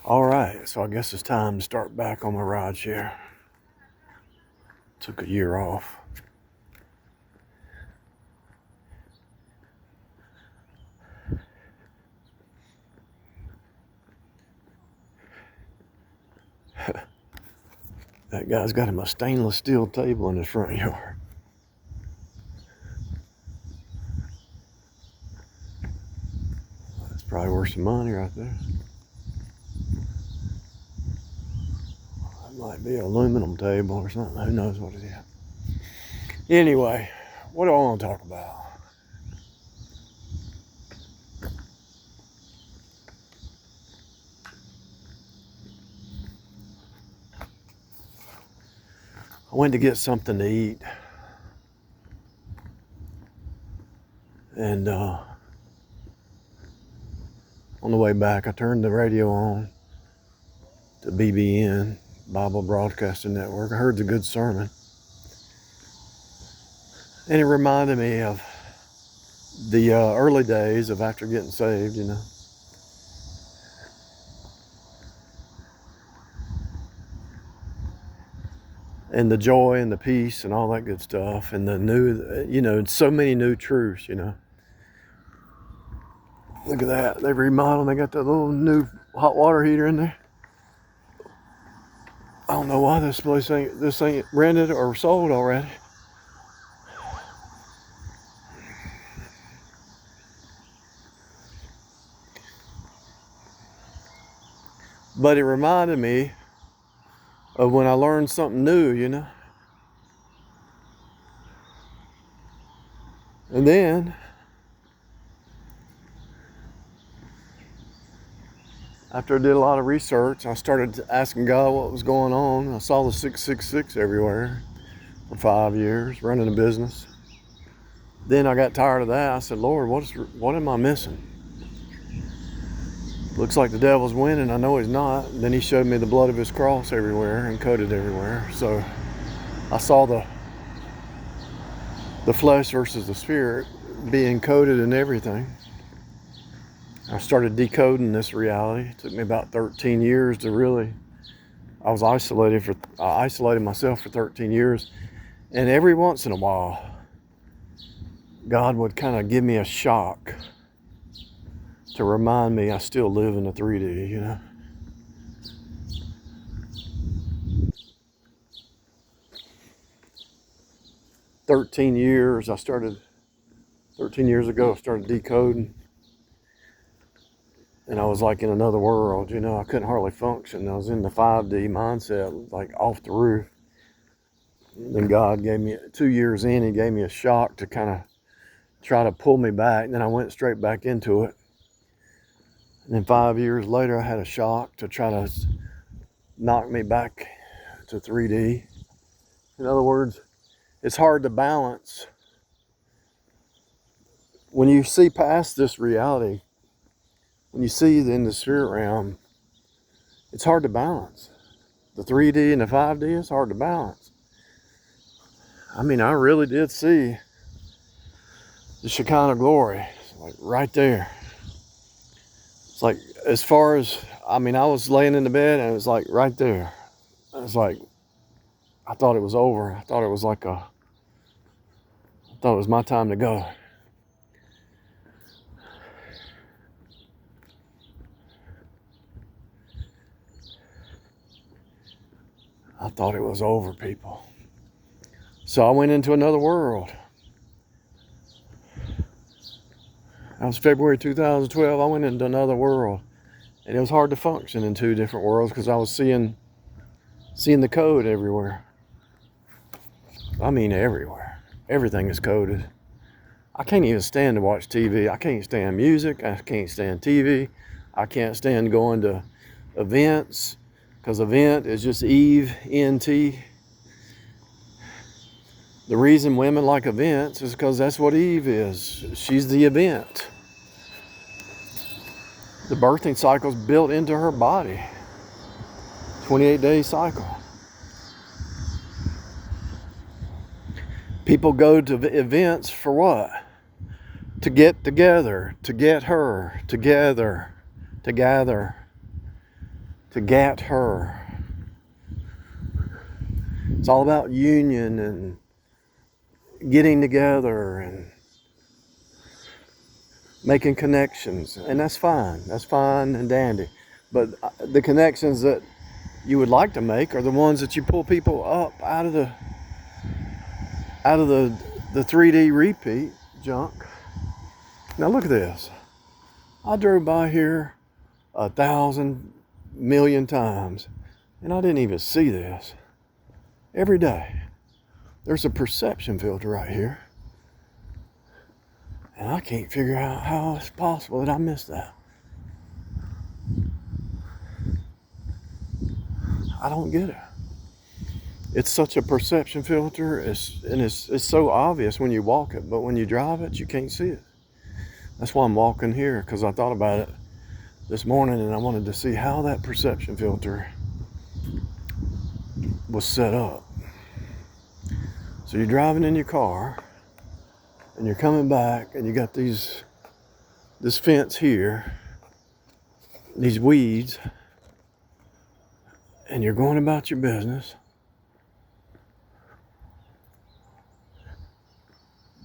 All right, so I guess it's time to start back on my ride share. Took a year off. That guy's got him a stainless steel table in his front yard. That's probably worth some money right there. That might be an aluminum table or something. Who knows what it is. Anyway, what do I want to talk about? I went to get something to eat. And on the way back, I turned the radio on to BBN, Bible Broadcasting Network. I heard the good sermon. And it reminded me of the early days of after getting saved, you know. And the joy and the peace and all that good stuff. And the new, you know, so many new truths, you know. Look at that. They've remodeled. They got that little new hot water heater in there. I don't know why this ain't rented or sold already. But it reminded me of when I learned something new, you know. And then after I did a lot of research, I started asking God what was going on. I saw the 666 everywhere for 5 years, running a business. Then I got tired of that. I said, Lord, what am I missing? Looks like the devil's winning. I know he's not. And then he showed me the blood of his cross everywhere and coated everywhere. So I saw the flesh versus the spirit being coated in everything. I started decoding this reality. It took me about 13 years to really, I isolated myself for 13 years. And every once in a while, God would kind of give me a shock to remind me I still live in the 3D, you know. Thirteen years ago, I started decoding. And I was like in another world, you know. I couldn't hardly function. I was in the 5D mindset, like off the roof. And then God gave me, 2 years in, he gave me a shock to kind of try to pull me back. And then I went straight back into it. And then 5 years later, I had a shock to try to knock me back to 3D. In other words, it's hard to balance. When you see past this reality, when you see in the spirit realm, it's hard to balance. The 3D and the 5D, it's hard to balance. I mean, I really did see the Shekinah glory, like right there. It's like, as far as, I mean, I was laying in the bed and it was like right there. It was like, I thought it was over. I thought it was my time to go. I thought it was over, people. So I went into another world. That was February 2012. I went into another world. And it was hard to function in two different worlds because I was seeing the code everywhere. I mean, everywhere. Everything is coded. I can't even stand to watch TV. I can't stand music. I can't stand TV. I can't stand going to events because event is just Eve, E-N-T. The reason women like events is because that's what Eve is. She's the event. The birthing cycle is built into her body. 28-day cycle. People go to events for what? To get together, to get her together, to gather. to get her. It's all about union and getting together and making connections, and that's fine. That's fine and dandy. But the connections that you would like to make are the ones that you pull people up out of the 3D repeat junk. Now look at this. I drove by here 1,000 million times, and I didn't even see this. Every day, there's a perception filter right here, and I can't figure out how it's possible that I missed that. I don't get it. It's such a perception filter, it's so obvious when you walk it, but when you drive it, you can't see it. That's why I'm walking here, because I thought about it this morning and I wanted to see how that perception filter was set up. So you're driving in your car and you're coming back and you got this fence here, these weeds, and you're going about your business.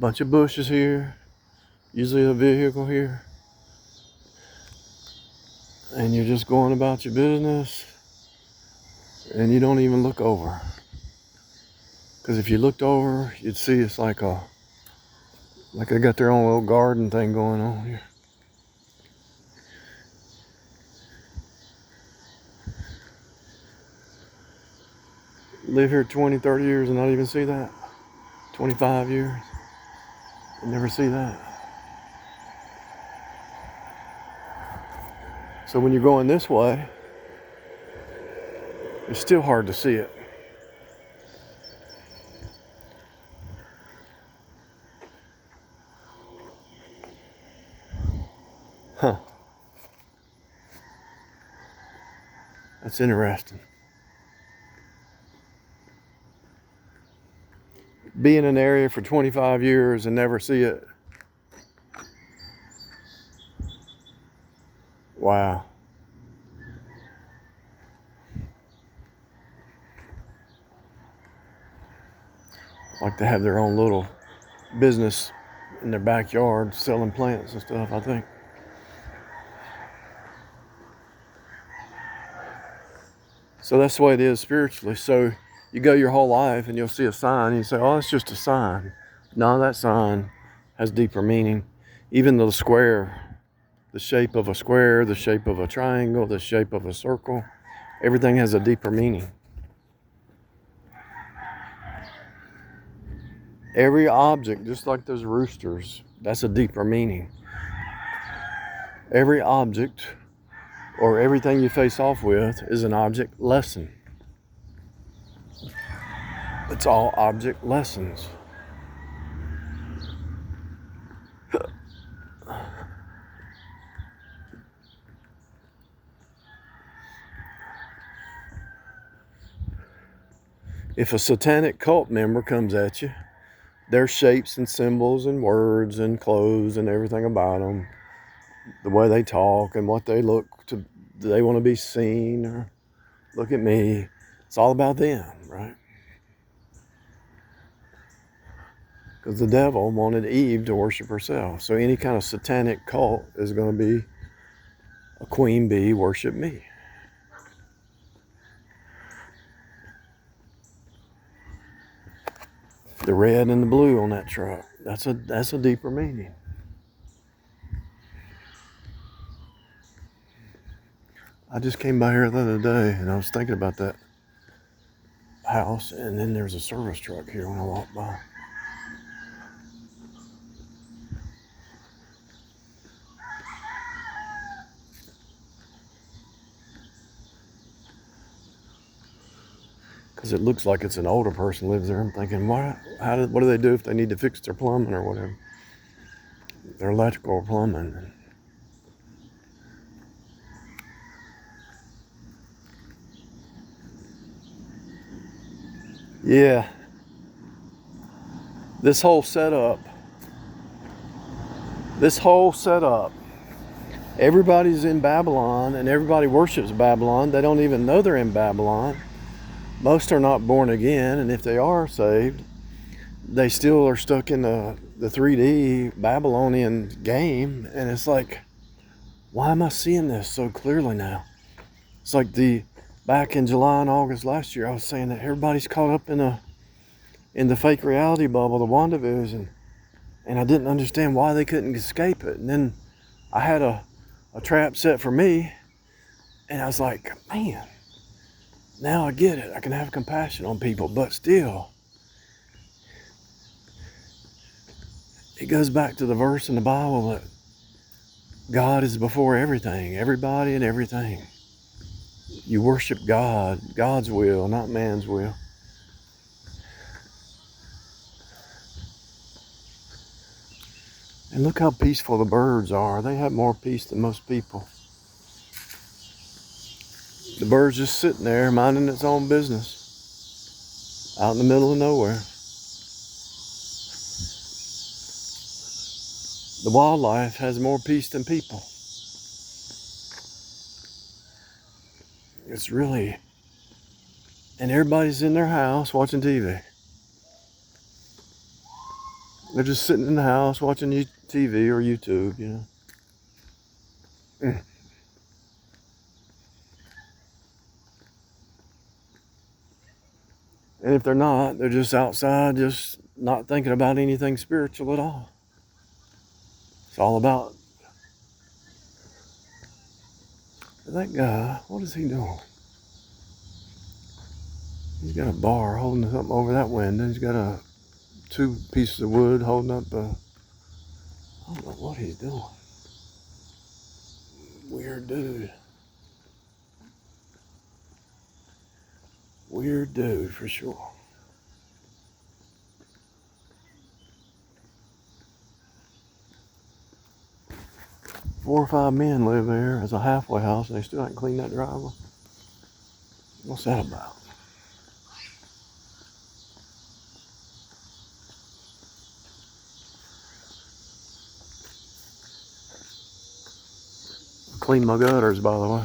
Bunch of bushes here, usually a vehicle here, and you're just going about your business and you don't even look over, because if you looked over you'd see it's like they got their own little garden thing going on here. Live here 20, 30 years and not even see that. 25 years and never see that. So when you're going this way, it's still hard to see it. Huh. That's interesting. Be in an area for 25 years and never see it. Wow. Like to have their own little business in their backyard selling plants and stuff, I think. So that's the way it is spiritually. So you go your whole life and you'll see a sign and you say, oh, it's just a sign. No, that sign has deeper meaning. Even the square, the shape of a square, the shape of a triangle, the shape of a circle, everything has a deeper meaning. Every object, just like those roosters, that's a deeper meaning. Every object or everything you face off with is an object lesson. It's all object lessons. If a satanic cult member comes at you, their shapes and symbols and words and clothes and everything about them, the way they talk and what they look to, do they want to be seen or look at me? It's all about them, right? Because the devil wanted Eve to worship herself. So any kind of satanic cult is going to be a queen bee, worship me. The red and the blue on that truck, that's a deeper meaning. I just came by here the other day and I was thinking about that house, and then there's a service truck here when I walk by. Because it looks like it's an older person lives there. I'm thinking, what do they do if they need to fix their plumbing or whatever? Their electrical or plumbing. Yeah. This whole setup Everybody's in Babylon and everybody worships Babylon. They don't even know they're in Babylon. Most are not born again, and if they are saved, they still are stuck in the 3D Babylonian game. And it's like, why am I seeing this so clearly now? It's like back in July and August last year, I was saying that everybody's caught up in the fake reality bubble, the WandaVision, and I didn't understand why they couldn't escape it. And then I had a trap set for me, and I was like, man, now I get it. I can have compassion on people, but still, it goes back to the verse in the Bible that God is before everything, everybody and everything. You worship God, God's will, not man's will. And look how peaceful the birds are. They have more peace than most people. The bird's just sitting there minding its own business out in the middle of nowhere. The wildlife has more peace than people. It's really, and everybody's in their house watching TV. They're just sitting in the house watching TV or YouTube, you know. And if they're not, they're just outside, just not thinking about anything spiritual at all. It's all about that guy. What is he doing? He's got a bar holding something over that window. He's got two pieces of wood holding up I don't know what he's doing. Weird dude. Weird dude for sure. Four or five men live there as a halfway house, and they still haven't cleaned that driveway. What's that about? Clean my gutters, by the way.